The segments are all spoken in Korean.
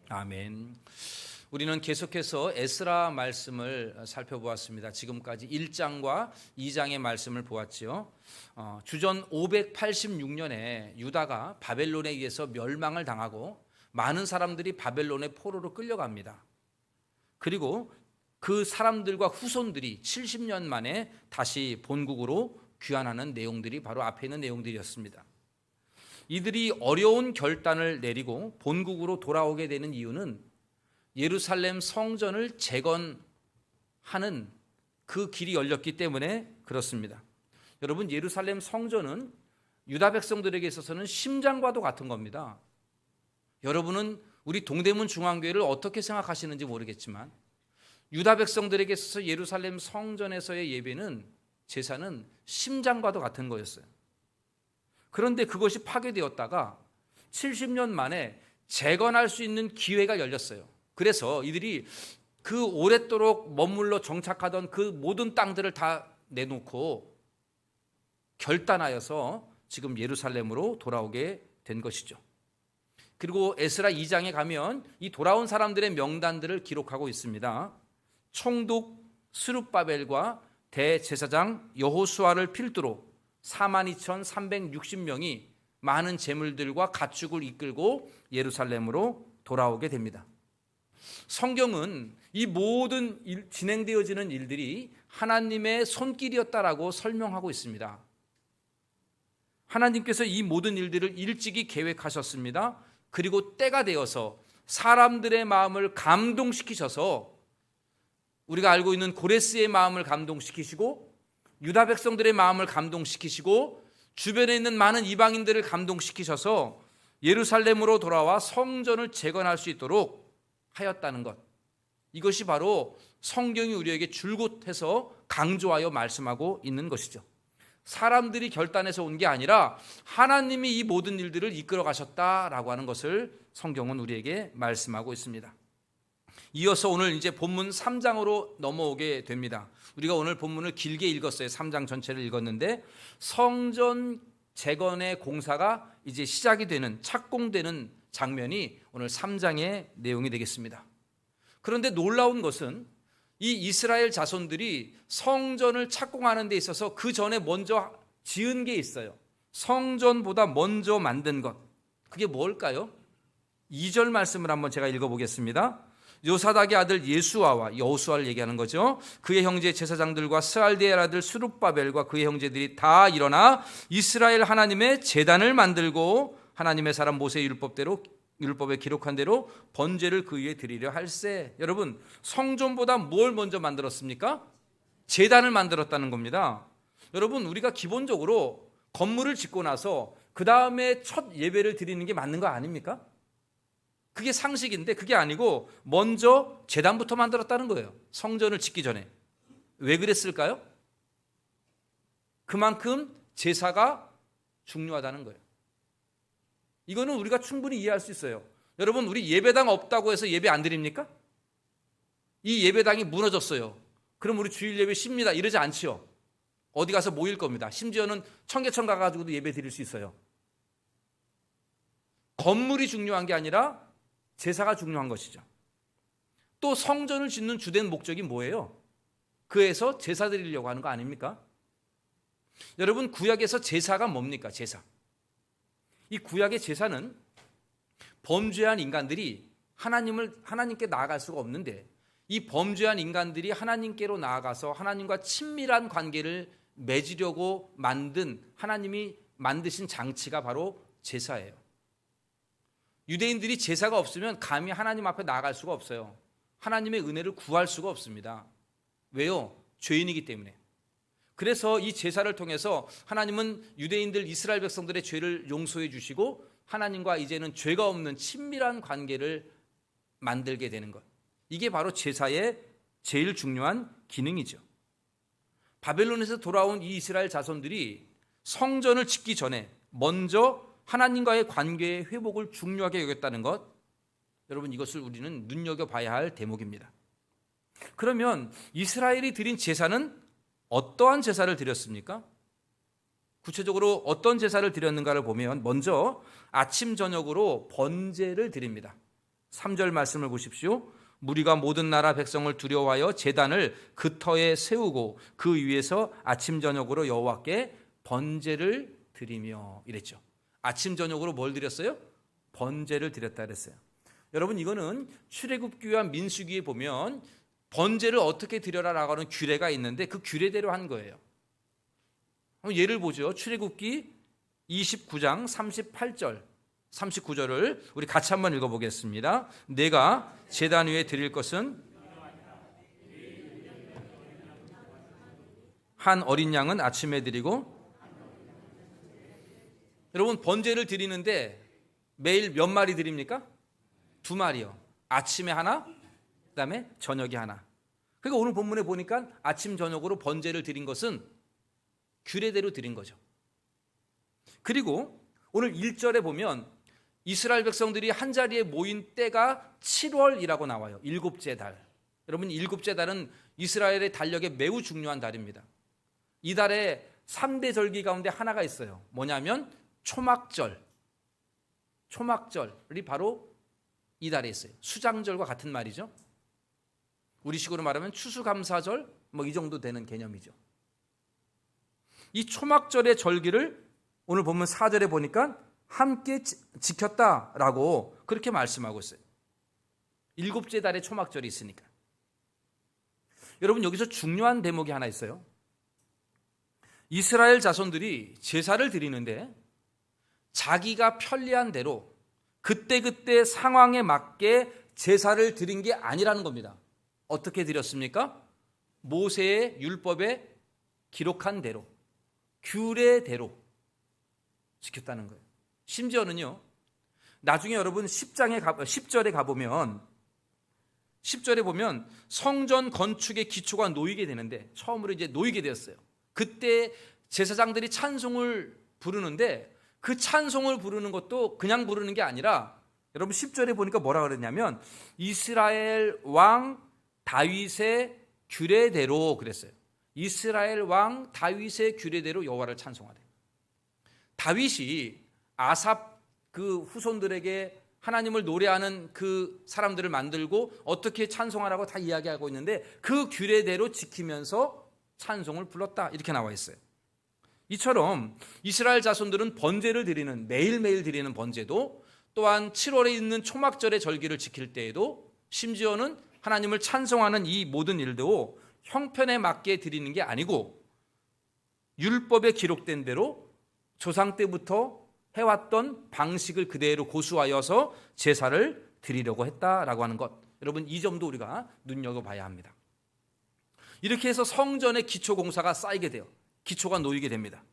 아멘. 우리는 계속해서 에스라 말씀을 살펴보았습니다. 지금까지 1장과 2장의 말씀을 보았지요. 주전 586년에 유다가 바벨론에 의해서 멸망을 당하고 많은 사람들이 바벨론의 포로로 끌려갑니다. 그리고 그 사람들과 후손들이 70년 만에 다시 본국으로 귀환하는 내용들이 바로 앞에 있는 내용들이었습니다. 이들이 어려운 결단을 내리고 본국으로 돌아오게 되는 이유는 예루살렘 성전을 재건하는 그 길이 열렸기 때문에 그렇습니다. 여러분, 예루살렘 성전은 유다 백성들에게 있어서는 심장과도 같은 겁니다. 여러분은 우리 동대문 중앙교회를 어떻게 생각하시는지 모르겠지만 유다 백성들에게 있어서 예루살렘 성전에서의 예배는, 제사는 심장과도 같은 거였어요. 그런데 그것이 파괴되었다가 70년 만에 재건할 수 있는 기회가 열렸어요. 그래서 이들이 그 오랫도록 머물러 정착하던 그 모든 땅들을 다 내놓고 결단하여서 지금 예루살렘으로 돌아오게 된 것이죠. 그리고 에스라 2장에 가면 이 돌아온 사람들의 명단들을 기록하고 있습니다. 총독 스룹바벨과 대제사장 여호수아를 필두로 42,360명이 많은 재물들과 가축을 이끌고 예루살렘으로 돌아오게 됩니다. 성경은 이 모든 진행되어지는 일들이 하나님의 손길이었다라고 설명하고 있습니다. 하나님께서 이 모든 일들을 일찍이 계획하셨습니다. 그리고 때가 되어서 사람들의 마음을 감동시키셔서 우리가 알고 있는 고레스의 마음을 감동시키시고 유다 백성들의 마음을 감동시키시고 주변에 있는 많은 이방인들을 감동시키셔서 예루살렘으로 돌아와 성전을 재건할 수 있도록 하였다는 것, 이것이 바로 성경이 우리에게 줄곧해서 강조하여 말씀하고 있는 것이죠. 사람들이 결단해서 온 게 아니라 하나님이 이 모든 일들을 이끌어 가셨다라고 하는 것을 성경은 우리에게 말씀하고 있습니다. 이어서 오늘 이제 본문 3장으로 넘어오게 됩니다. 우리가 오늘 본문을 길게 읽었어요. 3장 전체를 읽었는데 성전 재건의 공사가 이제 시작이 되는, 착공되는 장면이 오늘 3장의 내용이 되겠습니다. 그런데 놀라운 것은 이 이스라엘 자손들이 성전을 착공하는 데 있어서 그 전에 먼저 지은 게 있어요. 성전보다 먼저 만든 것, 그게 뭘까요? 2절 말씀을 한번 제가 읽어보겠습니다. 요사닥의 아들 예수아와, 여호수아를 얘기하는 거죠. 그의 형제 제사장들과 스알디엘 아들 스룹바벨과 그의 형제들이 다 일어나 이스라엘 하나님의 제단을 만들고 하나님의 사람 모세의 율법에 기록한 대로 번제를 그 위에 드리려 할세. 여러분, 성전보다 뭘 먼저 만들었습니까? 제단을 만들었다는 겁니다. 여러분, 우리가 기본적으로 건물을 짓고 나서 그 다음에 첫 예배를 드리는 게 맞는 거 아닙니까? 그게 상식인데 그게 아니고 먼저 제단부터 만들었다는 거예요. 성전을 짓기 전에. 왜 그랬을까요? 그만큼 제사가 중요하다는 거예요. 이거는 우리가 충분히 이해할 수 있어요. 여러분, 우리 예배당 없다고 해서 예배 안 드립니까? 이 예배당이 무너졌어요. 그럼 우리 주일 예배 쉽니다 이러지 않지요. 어디 가서 모일 겁니다. 심지어는 청계천 가가지고도 예배 드릴 수 있어요. 건물이 중요한 게 아니라 제사가 중요한 것이죠. 또 성전을 짓는 주된 목적이 뭐예요? 그에서 제사 드리려고 하는 거 아닙니까? 여러분, 구약에서 제사가 뭡니까? 제사. 이 구약의 제사는 범죄한 인간들이 하나님께 나아갈 수가 없는데, 이 범죄한 인간들이 하나님께로 나아가서 하나님과 친밀한 관계를 맺으려고 만든, 하나님이 만드신 장치가 바로 제사예요. 유대인들이 제사가 없으면 감히 하나님 앞에 나아갈 수가 없어요. 하나님의 은혜를 구할 수가 없습니다. 왜요? 죄인이기 때문에. 그래서 이 제사를 통해서 하나님은 유대인들, 이스라엘 백성들의 죄를 용서해 주시고 하나님과 이제는 죄가 없는 친밀한 관계를 만들게 되는 것, 이게 바로 제사의 제일 중요한 기능이죠. 바벨론에서 돌아온 이 이스라엘 자손들이 성전을 짓기 전에 먼저 하나님과의 관계의 회복을 중요하게 여겼다는 것, 여러분, 이것을 우리는 눈여겨봐야 할 대목입니다. 그러면 이스라엘이 드린 제사는 어떠한 제사를 드렸습니까? 구체적으로 어떤 제사를 드렸는가를 보면 먼저 아침 저녁으로 번제를 드립니다. 3절 말씀을 보십시오. 무리가 모든 나라 백성을 두려워하여 제단을 그 터에 세우고 그 위에서 아침 저녁으로 여호와께 번제를 드리며 이랬죠. 아침 저녁으로 뭘 드렸어요? 번제를 드렸다 그랬어요. 여러분, 이거는 출애굽기와 민수기에 보면 번제를 어떻게 드려라라고 하는 규례가 있는데 그 규례대로 한 거예요. 예를 보죠. 출애굽기 29장 38절 39절을 우리 같이 한번 읽어보겠습니다. 내가 제단 위에 드릴 것은 한 어린 양은 아침에 드리고, 여러분 번제를 드리는데 매일 몇 마리 드립니까? 2마리요. 아침에 하나, 그다음에 저녁에 하나. 그러니까 오늘 본문에 보니까 아침 저녁으로 번제를 드린 것은 규례대로 드린 거죠. 그리고 오늘 1절에 보면 이스라엘 백성들이 한자리에 모인 때가 7월이라고 나와요. 일곱째 달. 여러분, 일곱째 달은 이스라엘의 달력에 매우 중요한 달입니다. 이 달에 3대 절기 가운데 하나가 있어요. 뭐냐면 초막절. 초막절이 바로 이 달에 있어요. 수장절과 같은 말이죠. 우리식으로 말하면 추수감사절 이 정도 되는 개념이죠. 이 초막절의 절기를 오늘 보면 4절에 보니까 함께 지켰다라고 그렇게 말씀하고 있어요. 일곱째 달에 초막절이 있으니까. 여러분, 여기서 중요한 대목이 하나 있어요. 이스라엘 자손들이 제사를 드리는데 자기가 편리한 대로 그때그때 상황에 맞게 제사를 드린 게 아니라는 겁니다. 어떻게 드렸습니까? 모세의 율법에 기록한 대로, 규례대로 지켰다는 거예요. 심지어는요, 나중에 여러분 10절에 가보면 10절에 보면 성전 건축의 기초가 놓이게 되는데, 처음으로 이제 놓이게 되었어요. 그때 제사장들이 찬송을 부르는데 그 찬송을 부르는 것도 그냥 부르는 게 아니라, 여러분 10절에 보니까 뭐라 그랬냐면 이스라엘 왕 다윗의 규례대로 그랬어요. 이스라엘 왕 다윗의 규례대로 여호와를 찬송하래. 다윗이 아삽 그 후손들에게 하나님을 노래하는 그 사람들을 만들고 어떻게 찬송하라고 다 이야기하고 있는데 그 규례대로 지키면서 찬송을 불렀다, 이렇게 나와 있어요. 이처럼 이스라엘 자손들은 번제를 드리는, 매일매일 드리는 번제도, 또한 7월에 있는 초막절의 절기를 지킬 때에도, 심지어는 하나님을 찬송하는 이 모든 일도 형편에 맞게 드리는 게 아니고 율법에 기록된 대로 조상 때부터 해왔던 방식을 그대로 고수하여서 제사를 드리려고 했다라고 하는 것, 여러분 이 점도 우리가 눈여겨봐야 합니다. 이렇게 해서 성전의 기초 공사가 쌓이게 돼요. 기초가 놓이게 됩니다.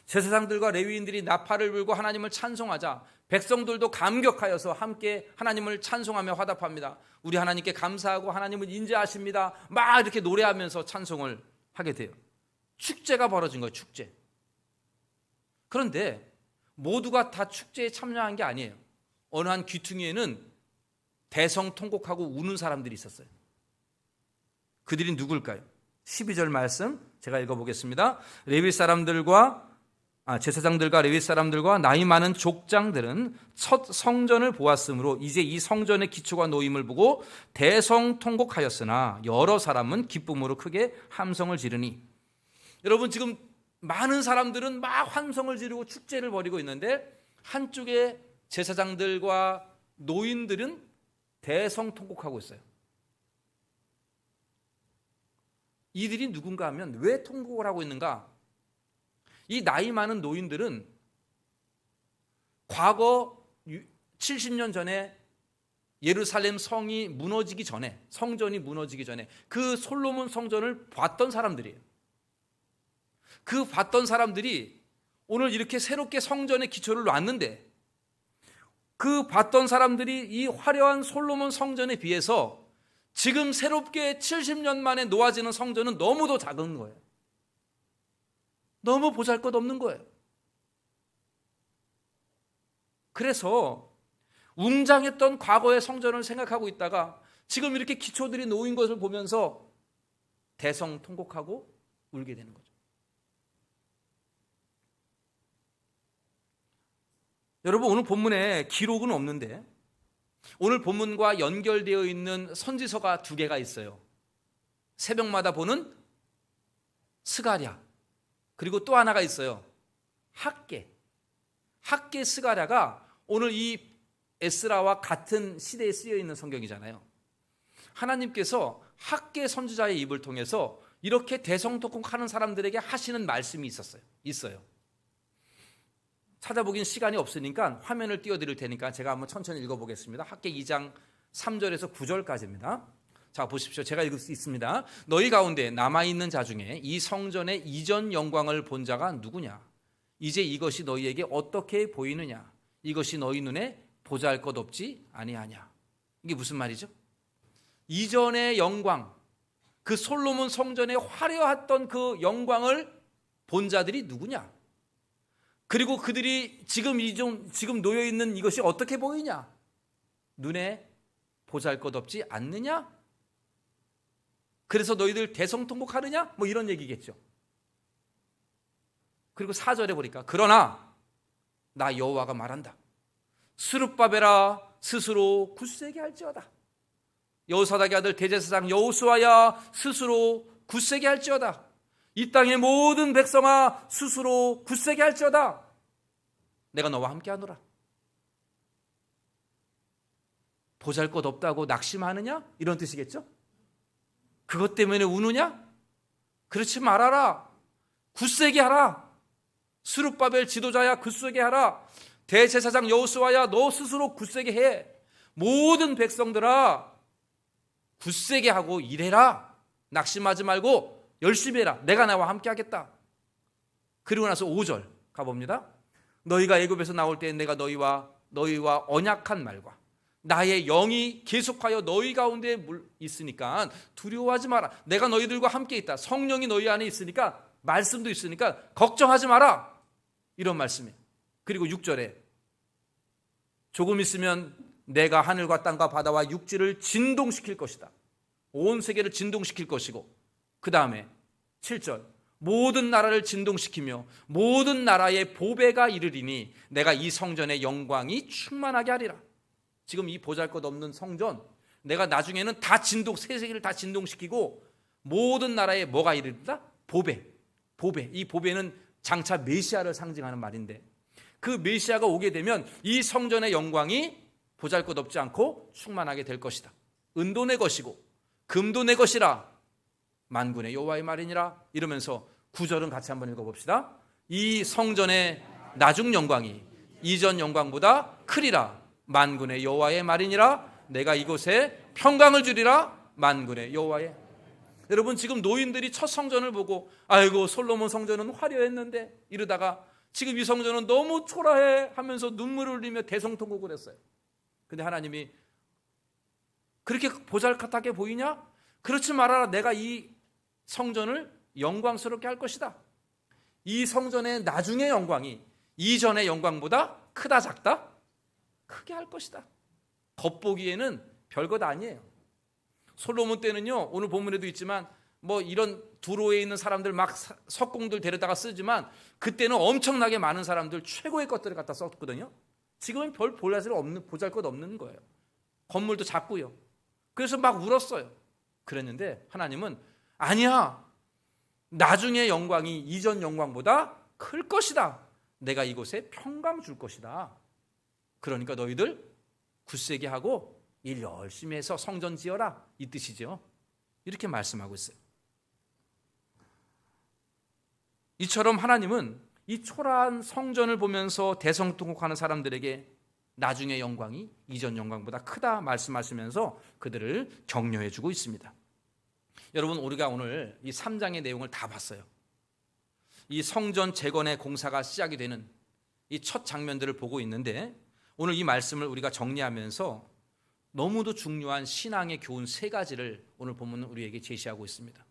제사장들과 레위인들이 나팔을 불고 하나님을 찬송하자 백성들도 감격하여서 함께 하나님을 찬송하며 화답합니다. 우리 하나님께 감사하고 하나님을 인자하십니다. 막 이렇게 노래하면서 찬송을 하게 돼요. 축제가 벌어진 거예요. 축제. 그런데 모두가 다 축제에 참여한 게 아니에요. 어느 한 귀퉁이에는 대성통곡하고 우는 사람들이 있었어요. 그들이 누굴까요? 12절 말씀 제가 읽어보겠습니다. 제사장들과 레위 사람들과 나이 많은 족장들은 첫 성전을 보았으므로 이제 이 성전의 기초가 놓임을 보고 대성통곡하였으나 여러 사람은 기쁨으로 크게 함성을 지르니. 여러분, 지금 많은 사람들은 막 환성을 지르고 축제를 벌이고 있는데 한쪽에 제사장들과 노인들은 대성통곡하고 있어요. 이들이 누군가 하면 왜 통곡을 하고 있는가? 이 나이 많은 노인들은 과거 70년 전에 예루살렘 성이 무너지기 전에, 성전이 무너지기 전에 그 솔로몬 성전을 봤던 사람들이에요. 그 봤던 사람들이 오늘 이렇게 새롭게 성전의 기초를 놨는데 그 봤던 사람들이 이 화려한 솔로몬 성전에 비해서 지금 새롭게 70년 만에 놓아지는 성전은 너무도 작은 거예요. 너무 보잘것없는 거예요. 그래서 웅장했던 과거의 성전을 생각하고 있다가 지금 이렇게 기초들이 놓인 것을 보면서 대성통곡하고 울게 되는 거죠. 여러분, 오늘 본문에 기록은 없는데 오늘 본문과 연결되어 있는 선지서가 두 개가 있어요. 새벽마다 보는 스가랴, 그리고 또 하나가 있어요. 학개. 학개 스가랴가 오늘 이 에스라와 같은 시대에 쓰여 있는 성경이잖아요. 하나님께서 학개 선지자의 입을 통해서 이렇게 대성통곡하는 사람들에게 하시는 말씀이 있어요. 찾아보긴 시간이 없으니까 화면을 띄워드릴 테니까 제가 한번 천천히 읽어보겠습니다. 학개 2장 3절에서 9절까지입니다. 자, 보십시오. 제가 읽을 수 있습니다. 너희 가운데 남아있는 자 중에 이 성전의 이전 영광을 본 자가 누구냐? 이제 이것이 너희에게 어떻게 보이느냐? 이것이 너희 눈에 보잘것없지 아니하냐? 이게 무슨 말이죠? 이전의 영광, 그 솔로몬 성전에 화려했던 그 영광을 본 자들이 누구냐? 그리고 그들이 지금 놓여 있는 이것이 어떻게 보이냐? 눈에 보잘것없지 않느냐? 그래서 너희들 대성통곡하느냐? 뭐 이런 얘기겠죠. 그리고 4절에 보니까 그러나 나 여호와가 말한다. 스룹바벨아 스스로 굳세게 할지어다. 여호사닥의 아들 대제사장 여호수아야 스스로 굳세게 할지어다. 이 땅의 모든 백성아 스스로 굳세게 할지어다. 내가 너와 함께하노라. 보잘것없다고 낙심하느냐? 이런 뜻이겠죠? 그것 때문에 우느냐? 그렇지 말아라. 굳세게 하라. 스룹바벨 지도자야 굳세게 하라. 대제사장 여호수아야 너 스스로 굳세게 해. 모든 백성들아 굳세게 하고 일해라. 낙심하지 말고 열심히 해라. 내가 나와 함께 하겠다. 그리고 나서 5절 가봅니다. 너희가 애굽에서 나올 때 내가 너희와 언약한 말과 나의 영이 계속하여 너희 가운데 있으니까 두려워하지 마라. 내가 너희들과 함께 있다. 성령이 너희 안에 있으니까 말씀도 있으니까 걱정하지 마라. 이런 말씀이에요. 그리고 6절에 조금 있으면 내가 하늘과 땅과 바다와 육지를 진동시킬 것이다. 온 세계를 진동시킬 것이고 그 다음에 7절 모든 나라를 진동시키며 모든 나라의 보배가 이르리니 내가 이 성전의 영광이 충만하게 하리라. 지금 이 보잘것없는 성전 내가 나중에는 새 세계를 다 진동시키고 모든 나라에 뭐가 이르리다? 보배. 이 보배는 장차 메시아를 상징하는 말인데 그 메시아가 오게 되면 이 성전의 영광이 보잘것없지 않고 충만하게 될 것이다. 은도 내 것이고 금도 내 것이라 만군의 여호와의 말이니라. 이러면서 9절은 같이 한번 읽어봅시다. 이 성전의 나중 영광이 이전 영광보다 크리라. 만군의 여호와의 말이니라. 내가 이곳에 평강을 주리라. 만군의 여호와의. 여러분 지금 노인들이 첫 성전을 보고 아이고 솔로몬 성전은 화려했는데 이러다가 지금 이 성전은 너무 초라해 하면서 눈물을 흘리며 대성통곡을 했어요. 근데 하나님이 그렇게 보잘것하게 보이냐? 그렇지 말아라. 내가 이 성전을 영광스럽게 할 것이다. 이 성전의 나중의 영광이 이전의 영광보다 크다 작다? 크게 할 것이다. 겉보기에는 별것 아니에요. 솔로몬 때는요, 오늘 본문에도 있지만 뭐 이런 두로에 있는 사람들 막 석공들 데려다가 쓰지만 그때는 엄청나게 많은 사람들 최고의 것들을 갖다 썼거든요. 지금은 별 보잘것 없는 거예요. 건물도 작고요. 그래서 막 울었어요. 그랬는데 하나님은 아니야. 나중에 영광이 이전 영광보다 클 것이다. 내가 이곳에 평강 줄 것이다. 그러니까 너희들 굳세게 하고 일 열심히 해서 성전 지어라. 이 뜻이죠. 이렇게 말씀하고 있어요. 이처럼 하나님은 이 초라한 성전을 보면서 대성통곡하는 사람들에게 나중의 영광이 이전 영광보다 크다 말씀하시면서 그들을 격려해 주고 있습니다. 여러분 우리가 오늘 이 3장의 내용을 다 봤어요. 이 성전 재건의 공사가 시작이 되는 이 첫 장면들을 보고 있는데 오늘 이 말씀을 우리가 정리하면서 너무도 중요한 신앙의 교훈 3가지를 오늘 본문은 우리에게 제시하고 있습니다.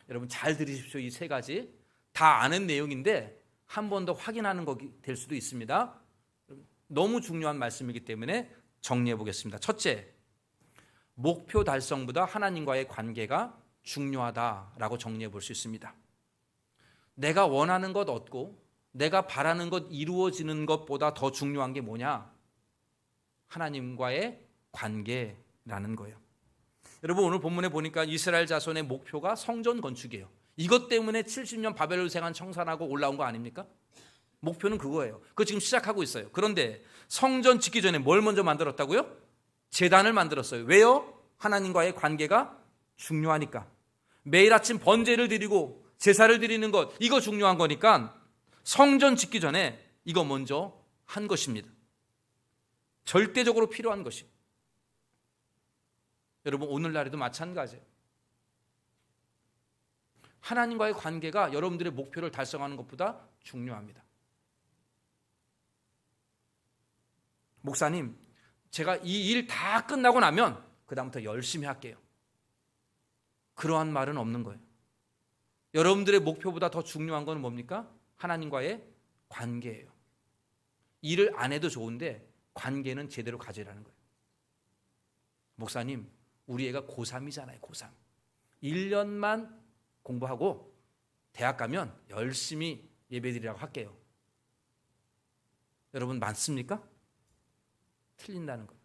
여러분 잘 들으십시오. 이 3가지 다 아는 내용인데 한 번 더 확인하는 것이 될 수도 있습니다. 너무 중요한 말씀이기 때문에 정리해 보겠습니다. 첫째, 목표 달성보다 하나님과의 관계가 중요하다라고 정리해 볼 수 있습니다. 내가 원하는 것 얻고 내가 바라는 것 이루어지는 것보다 더 중요한 게 뭐냐? 하나님과의 관계라는 거예요. 여러분, 오늘 본문에 보니까 이스라엘 자손의 목표가 성전 건축이에요. 이것 때문에 70년 바벨론 생활 청산하고 올라온 거 아닙니까? 목표는 그거예요. 그거 지금 시작하고 있어요. 그런데 성전 짓기 전에 뭘 먼저 만들었다고요? 제단을 만들었어요. 왜요? 하나님과의 관계가 중요하니까. 매일 아침 번제를 드리고 제사를 드리는 것, 이거 중요한 거니까 성전 짓기 전에 이거 먼저 한 것입니다. 절대적으로 필요한 것이. 여러분, 오늘날에도 마찬가지예요. 하나님과의 관계가 여러분들의 목표를 달성하는 것보다 중요합니다. 목사님, 제가 이 일 다 끝나고 나면 그 다음부터 열심히 할게요. 그러한 말은 없는 거예요. 여러분들의 목표보다 더 중요한 건 뭡니까? 하나님과의 관계예요. 일을 안 해도 좋은데 관계는 제대로 가지라는 거예요. 목사님, 우리 애가 고3이잖아요. 고3. 1년만 공부하고 대학 가면 열심히 예배드리라고 할게요. 여러분, 맞습니까? 틀린다는 거예요.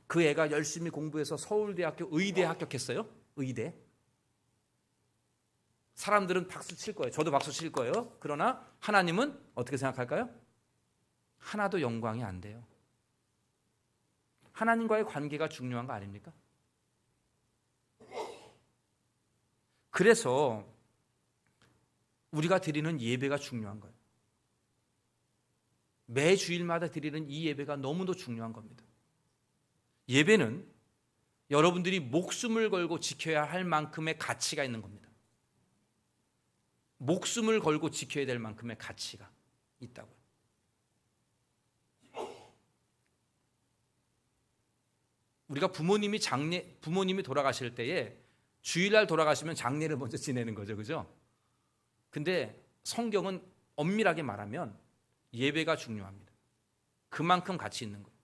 그 애가 열심히 공부해서 서울대학교 의대에 합격했어요. 의대. 사람들은 박수 칠 거예요. 저도 박수 칠 거예요. 그러나 하나님은 어떻게 생각할까요? 하나도 영광이 안 돼요. 하나님과의 관계가 중요한 거 아닙니까? 그래서 우리가 드리는 예배가 중요한 거예요. 매 주일마다 드리는 이 예배가 너무도 중요한 겁니다. 예배는 여러분들이 목숨을 걸고 지켜야 할 만큼의 가치가 있는 겁니다. 목숨을 걸고 지켜야 될 만큼의 가치가 있다고요. 우리가 부모님이 돌아가실 때에 주일날 돌아가시면 장례를 먼저 지내는 거죠. 그죠? 근데 성경은 엄밀하게 말하면 예배가 중요합니다. 그만큼 가치 있는 거예요.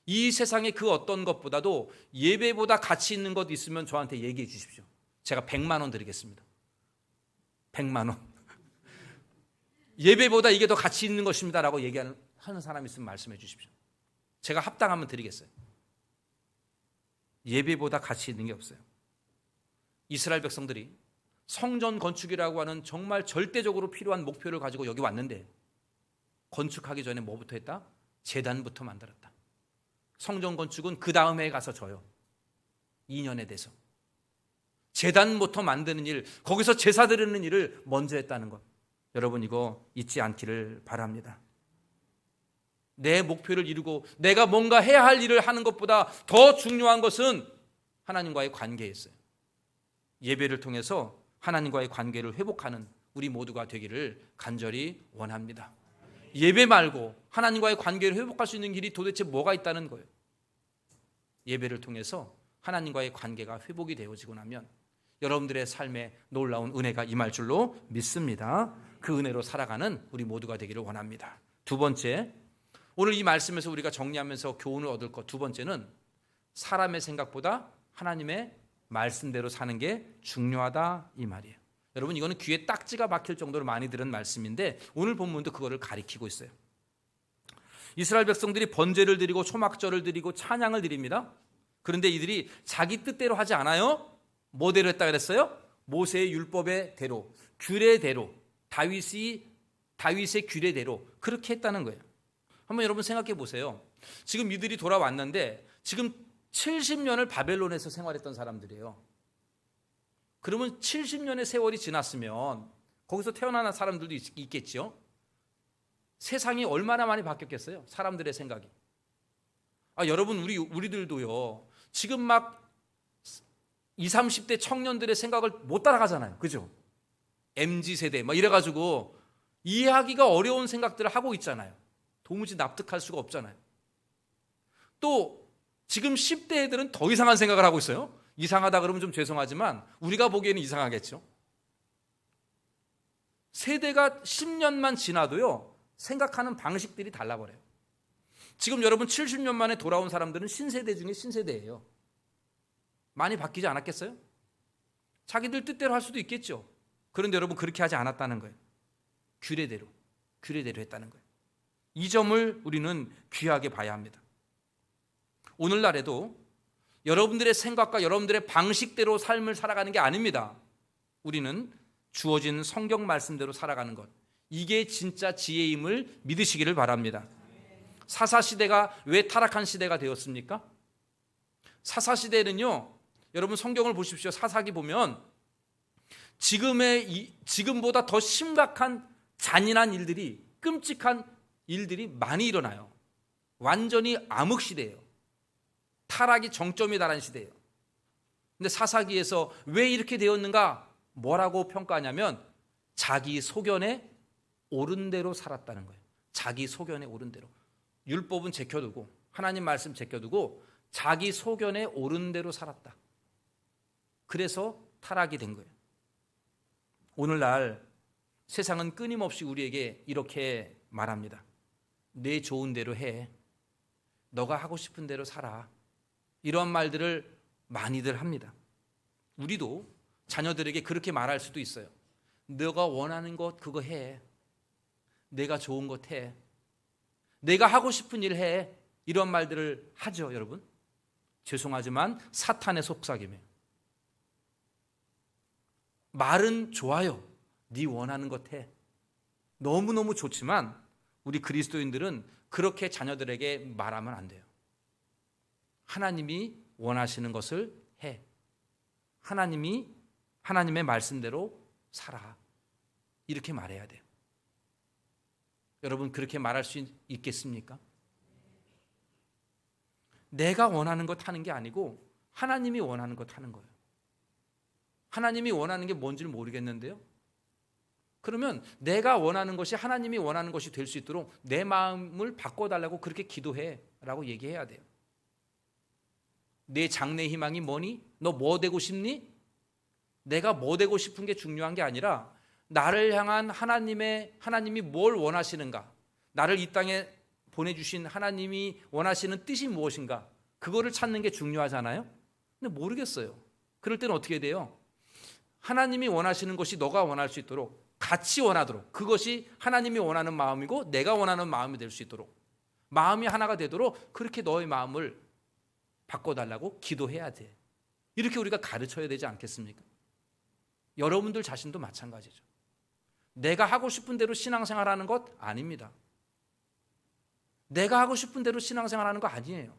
이 세상의 그 어떤 것보다도 예배보다 가치 있는 것 있으면 저한테 얘기해 주십시오. 제가 100만 원 드리겠습니다. 100만 원. 예배보다 이게 더 가치 있는 것입니다 라고 얘기하는 사람 있으면 말씀해 주십시오. 제가 합당하면 드리겠어요. 예배보다 가치 있는 게 없어요. 이스라엘 백성들이 성전 건축이라고 하는 정말 절대적으로 필요한 목표를 가지고 여기 왔는데 건축하기 전에 뭐부터 했다? 제단부터 만들었다. 성전 건축은 그 다음 해에 가서 져요. 2년에 돼서. 제단부터 만드는 일, 거기서 제사 드리는 일을 먼저 했다는 것. 여러분, 이거 잊지 않기를 바랍니다. 내 목표를 이루고 내가 뭔가 해야 할 일을 하는 것보다 더 중요한 것은 하나님과의 관계였어요. 예배를 통해서 하나님과의 관계를 회복하는 우리 모두가 되기를 간절히 원합니다. 예배 말고 하나님과의 관계를 회복할 수 있는 길이 도대체 뭐가 있다는 거예요. 예배를 통해서 하나님과의 관계가 회복이 되어지고 나면 여러분들의 삶에 놀라운 은혜가 임할 줄로 믿습니다. 그 은혜로 살아가는 우리 모두가 되기를 원합니다. 두 번째, 오늘 이 말씀에서 우리가 정리하면서 교훈을 얻을 것 두 번째는 사람의 생각보다 하나님의 말씀대로 사는 게 중요하다, 이 말이에요. 여러분, 이거는 귀에 딱지가 박힐 정도로 많이 들은 말씀인데 오늘 본문도 그거를 가리키고 있어요. 이스라엘 백성들이 번제를 드리고 초막절을 드리고 찬양을 드립니다. 그런데 이들이 자기 뜻대로 하지 않아요. 뭐대로 했다 그랬어요? 모세의 율법의 대로, 규례대로, 다윗의 규례대로 그렇게 했다는 거예요. 한번 여러분 생각해 보세요. 지금 이들이 돌아왔는데 지금 70년을 바벨론에서 생활했던 사람들이에요. 그러면 70년의 세월이 지났으면 거기서 태어난 사람들도 있겠죠. 세상이 얼마나 많이 바뀌었겠어요? 사람들의 생각이. 여러분, 우리들도요. 지금 막 20, 30대 청년들의 생각을 못 따라가잖아요. 그죠? MZ세대 막 이래가지고 이해하기가 어려운 생각들을 하고 있잖아요. 도무지 납득할 수가 없잖아요. 또 지금 10대 애들은 더 이상한 생각을 하고 있어요. 이상하다 그러면 좀 죄송하지만 우리가 보기에는 이상하겠죠. 세대가 10년만 지나도요, 생각하는 방식들이 달라버려요. 지금 여러분 70년 만에 돌아온 사람들은 신세대 중에 신세대예요. 많이 바뀌지 않았겠어요? 자기들 뜻대로 할 수도 있겠죠. 그런데 여러분, 그렇게 하지 않았다는 거예요. 규례대로 했다는 거예요. 이 점을 우리는 귀하게 봐야 합니다. 오늘날에도 여러분들의 생각과 여러분들의 방식대로 삶을 살아가는 게 아닙니다. 우리는 주어진 성경 말씀대로 살아가는 것, 이게 진짜 지혜임을 믿으시기를 바랍니다. 사사시대가 왜 타락한 시대가 되었습니까? 사사시대는요, 여러분 성경을 보십시오. 사사기 보면 지금보다 더 심각한 잔인한 일들이, 끔찍한 일들이 많이 일어나요. 완전히 암흑시대예요. 타락이 정점에 달한 시대예요. 근데 사사기에서 왜 이렇게 되었는가? 뭐라고 평가하냐면 자기 소견에 옳은 대로 살았다는 거예요. 자기 소견에 옳은 대로. 율법은 제껴두고, 하나님 말씀 제껴두고 자기 소견에 옳은 대로 살았다. 그래서 타락이 된 거예요. 오늘날 세상은 끊임없이 우리에게 이렇게 말합니다. 내 좋은 대로 해. 너가 하고 싶은 대로 살아. 이런 말들을 많이들 합니다. 우리도 자녀들에게 그렇게 말할 수도 있어요. 너가 원하는 것 그거 해. 내가 좋은 것 해. 내가 하고 싶은 일 해. 이런 말들을 하죠, 여러분. 죄송하지만 사탄의 속삭임이에요. 말은 좋아요. 네 원하는 것 해. 너무너무 좋지만 우리 그리스도인들은 그렇게 자녀들에게 말하면 안 돼요. 하나님이 원하시는 것을 해. 하나님의 말씀대로 살아. 이렇게 말해야 돼요. 여러분 그렇게 말할 수 있겠습니까? 내가 원하는 것 하는 게 아니고 하나님이 원하는 것 하는 거예요. 하나님이 원하는 게 뭔지를 모르겠는데요. 그러면 내가 원하는 것이 하나님이 원하는 것이 될 수 있도록 내 마음을 바꿔달라고 그렇게 기도해 라고 얘기해야 돼요. 내 장래 희망이 뭐니? 너 뭐 되고 싶니? 내가 뭐 되고 싶은 게 중요한 게 아니라 나를 향한 하나님이 뭘 원하시는가? 나를 이 땅에 보내주신 하나님이 원하시는 뜻이 무엇인가? 그거를 찾는 게 중요하잖아요. 근데 모르겠어요. 그럴 때는 어떻게 돼요? 하나님이 원하시는 것이 너가 원할 수 있도록 같이 원하도록, 그것이 하나님이 원하는 마음이고 내가 원하는 마음이 될 수 있도록, 마음이 하나가 되도록 그렇게 너의 마음을 바꿔달라고 기도해야 돼. 이렇게 우리가 가르쳐야 되지 않겠습니까? 여러분들 자신도 마찬가지죠. 내가 하고 싶은 대로 신앙생활하는 것 아닙니다. 내가 하고 싶은 대로 신앙생활하는 거 아니에요.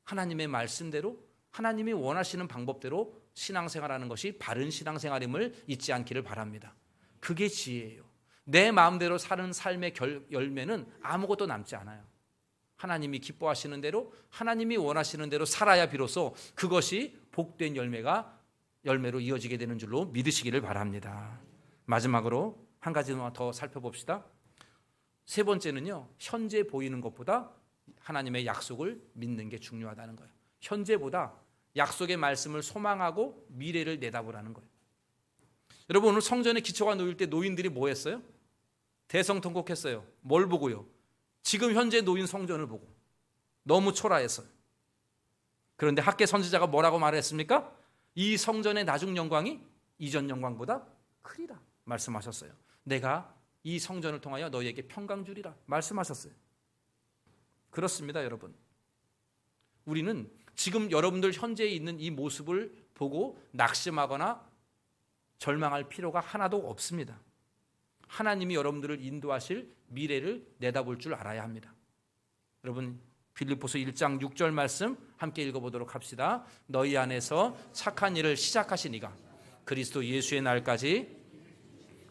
하나님의 말씀대로, 하나님이 원하시는 방법대로 신앙생활하는 것이 바른 신앙생활임을 잊지 않기를 바랍니다. 그게 지혜예요. 내 마음대로 사는 삶의 열매는 아무것도 남지 않아요. 하나님이 기뻐하시는 대로, 하나님이 원하시는 대로 살아야 비로소 그것이 복된 열매로 이어지게 되는 줄로 믿으시기를 바랍니다. 마지막으로 한 가지만 더 살펴봅시다. 세 번째는요, 현재 보이는 것보다 하나님의 약속을 믿는 게 중요하다는 거예요. 현재보다 약속의 말씀을 소망하고 미래를 내다보라는 거예요. 여러분 오늘 성전에 기초가 놓일 때 노인들이 뭐 했어요? 대성통곡했어요. 뭘 보고요? 지금 현재 놓인 성전을 보고. 너무 초라했어요. 그런데 학개 선지자가 뭐라고 말했습니까? 이 성전의 나중 영광이 이전 영광보다 크리라 말씀하셨어요. 내가 이 성전을 통하여 너희에게 평강 주리라 말씀하셨어요. 그렇습니다, 여러분. 우리는 지금 여러분들 현재에 있는 이 모습을 보고 낙심하거나 절망할 필요가 하나도 없습니다. 하나님이 여러분들을 인도하실 미래를 내다볼 줄 알아야 합니다. 여러분 빌립보서 1장 6절 말씀 함께 읽어보도록 합시다. 너희 안에서 착한 일을 시작하신 이가 그리스도 예수의 날까지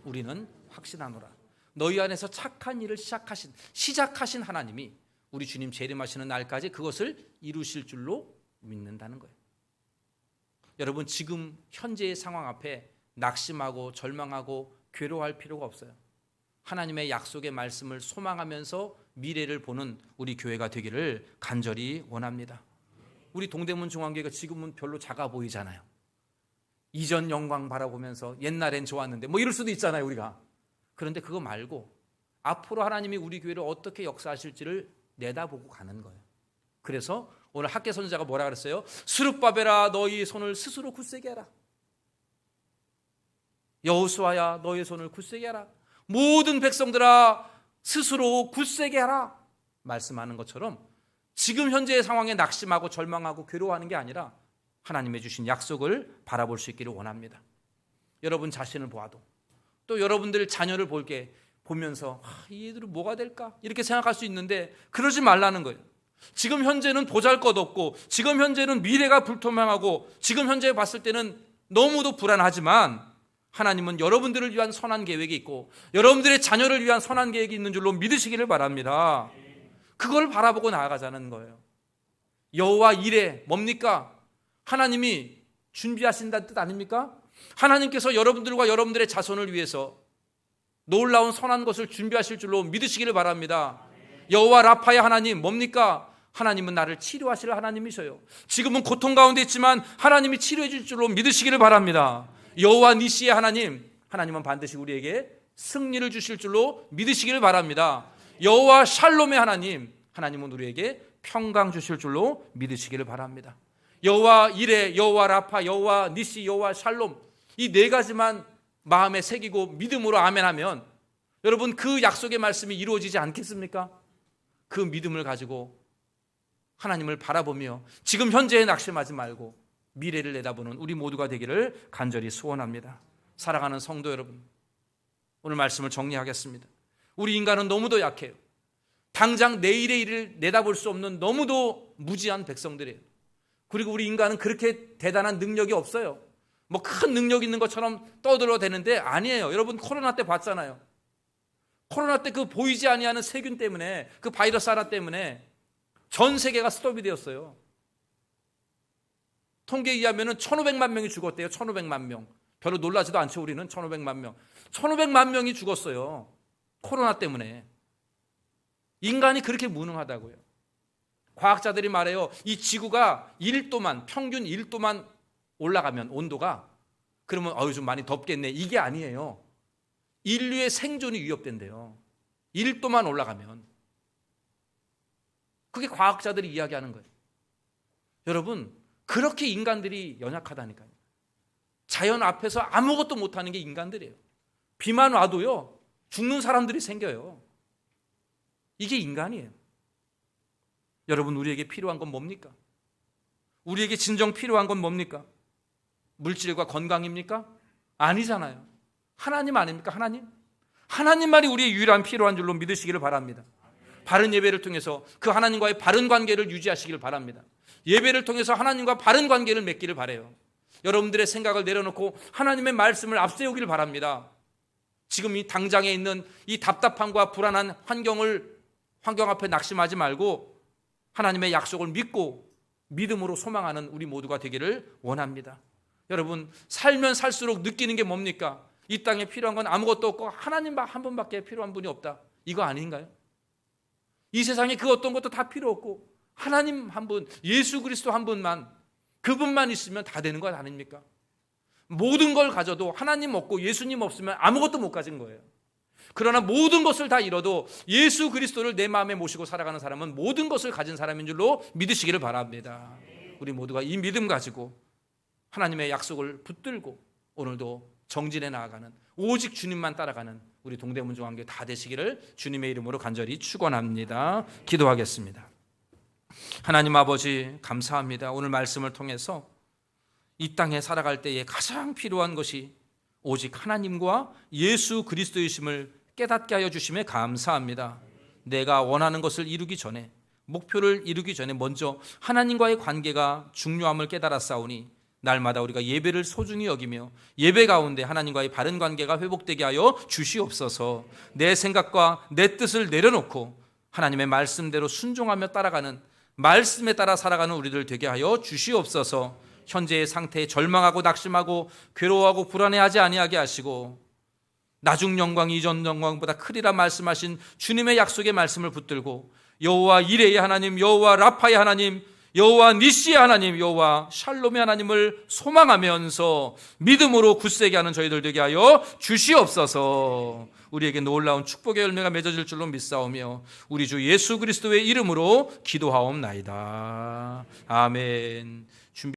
우리는 확신하노라. 너희 안에서 착한 일을 시작하신 하나님이 우리 주님 재림하시는 날까지 그것을 이루실 줄로 믿는다는 거예요. 여러분 지금 현재의 상황 앞에 낙심하고 절망하고 괴로워할 필요가 없어요. 하나님의 약속의 말씀을 소망하면서 미래를 보는 우리 교회가 되기를 간절히 원합니다. 우리 동대문 중앙교회가 지금은 별로 작아 보이잖아요. 이전 영광 바라보면서 옛날엔 좋았는데 뭐 이럴 수도 있잖아요, 우리가. 그런데 그거 말고 앞으로 하나님이 우리 교회를 어떻게 역사하실지를 내다보고 가는 거예요. 그래서 오늘 학개 선지자가 뭐라 그랬어요? 스룹바벨아 너희 손을 스스로 굳세게 하라. 여호수아야 너희 손을 굳세게 하라. 모든 백성들아 스스로 굳세게 하라 말씀하는 것처럼 지금 현재의 상황에 낙심하고 절망하고 괴로워하는 게 아니라 하나님의 주신 약속을 바라볼 수 있기를 원합니다. 여러분 자신을 보아도 또 여러분들 자녀를 보면서 이 애들은 뭐가 될까 이렇게 생각할 수 있는데 그러지 말라는 거예요. 지금 현재는 보잘것없고 지금 현재는 미래가 불투명하고 지금 현재 봤을 때는 너무도 불안하지만 하나님은 여러분들을 위한 선한 계획이 있고 여러분들의 자녀를 위한 선한 계획이 있는 줄로 믿으시기를 바랍니다. 그걸 바라보고 나아가자는 거예요. 여호와 이레 뭡니까? 하나님이 준비하신다는 뜻 아닙니까? 하나님께서 여러분들과 여러분들의 자손을 위해서 놀라운 선한 것을 준비하실 줄로 믿으시기를 바랍니다. 여호와 라파의 하나님 뭡니까? 하나님은 나를 치료하실 하나님이셔요. 지금은 고통 가운데 있지만 하나님이 치료해 줄 줄로 믿으시기를 바랍니다. 여호와 니시의 하나님은 반드시 우리에게 승리를 주실 줄로 믿으시기를 바랍니다. 여호와 샬롬의 하나님은 우리에게 평강 주실 줄로 믿으시기를 바랍니다. 여호와 이레, 여호와 라파, 여호와 니시, 여호와 샬롬 이 네 가지만 마음에 새기고 믿음으로 아멘하면 여러분 그 약속의 말씀이 이루어지지 않겠습니까? 그 믿음을 가지고 하나님을 바라보며 지금 현재에 낙심하지 말고 미래를 내다보는 우리 모두가 되기를 간절히 소원합니다. 사랑하는 성도 여러분, 오늘 말씀을 정리하겠습니다. 우리 인간은 너무도 약해요. 당장 내일의 일을 내다볼 수 없는 너무도 무지한 백성들이에요. 그리고 우리 인간은 그렇게 대단한 능력이 없어요. 뭐 큰 능력 있는 것처럼 떠들어대는데 아니에요. 여러분 코로나 때 봤잖아요. 코로나 때 그 보이지 아니하는 세균 때문에 그 바이러스 하나 때문에 전 세계가 스톱이 되었어요. 통계에 의하면 1,500만 명이 죽었대요. 1,500만 명. 별로 놀라지도 않죠. 우리는 1,500만 명. 1,500만 명이 죽었어요. 코로나 때문에. 인간이 그렇게 무능하다고요. 과학자들이 말해요. 이 지구가 1도만 평균 1도만 올라가면 온도가 그러면 좀 많이 덥겠네. 이게 아니에요. 인류의 생존이 위협된대요. 1도만 올라가면. 그게 과학자들이 이야기하는 거예요. 여러분 그렇게 인간들이 연약하다니까요. 자연 앞에서 아무것도 못하는 게 인간들이에요. 비만 와도요 죽는 사람들이 생겨요. 이게 인간이에요. 여러분 우리에게 필요한 건 뭡니까? 우리에게 진정 필요한 건 뭡니까? 물질과 건강입니까? 아니잖아요. 하나님 아닙니까? 하나님만이 우리의 유일한 필요한 줄로 믿으시기를 바랍니다. 바른 예배를 통해서 그 하나님과의 바른 관계를 유지하시기를 바랍니다. 예배를 통해서 하나님과 바른 관계를 맺기를 바라요. 여러분들의 생각을 내려놓고 하나님의 말씀을 앞세우기를 바랍니다. 지금 이 당장에 있는 이 답답함과 불안한 환경 앞에 낙심하지 말고 하나님의 약속을 믿고 믿음으로 소망하는 우리 모두가 되기를 원합니다. 여러분 살면 살수록 느끼는 게 뭡니까? 이 땅에 필요한 건 아무것도 없고 하나님 한 분밖에 필요한 분이 없다. 이거 아닌가요? 이 세상에 그 어떤 것도 다 필요 없고 하나님 한 분, 예수 그리스도 한 분만, 그분만 있으면 다 되는 것 아닙니까? 모든 걸 가져도 하나님 없고 예수님 없으면 아무것도 못 가진 거예요. 그러나 모든 것을 다 잃어도 예수 그리스도를 내 마음에 모시고 살아가는 사람은 모든 것을 가진 사람인 줄로 믿으시기를 바랍니다. 우리 모두가 이 믿음 가지고 하나님의 약속을 붙들고 오늘도 정진해 나아가는 오직 주님만 따라가는 우리 동대문 중앙교회 다 되시기를 주님의 이름으로 간절히 축원합니다. 기도하겠습니다. 하나님 아버지 감사합니다. 오늘 말씀을 통해서 이 땅에 살아갈 때에 가장 필요한 것이 오직 하나님과 예수 그리스도이심을 깨닫게 하여 주심에 감사합니다. 내가 원하는 것을 이루기 전에, 목표를 이루기 전에 먼저 하나님과의 관계가 중요함을 깨달았사오니 날마다 우리가 예배를 소중히 여기며 예배 가운데 하나님과의 바른 관계가 회복되게 하여 주시옵소서. 내 생각과 내 뜻을 내려놓고 하나님의 말씀대로 순종하며 따라가는, 말씀에 따라 살아가는 우리들 되게 하여 주시옵소서. 현재의 상태에 절망하고 낙심하고 괴로워하고 불안해하지 아니하게 하시고 나중 영광이 이전 영광보다 크리라 말씀하신 주님의 약속의 말씀을 붙들고 여호와 이레의 하나님, 여호와 라파의 하나님, 여호와 니시의 하나님, 여호와 샬롬의 하나님을 소망하면서 믿음으로 굳세게 하는 저희들 되게 하여 주시옵소서. 우리에게 놀라운 축복의 열매가 맺어질 줄로 믿사오며 우리 주 예수 그리스도의 이름으로 기도하옵나이다. 아멘.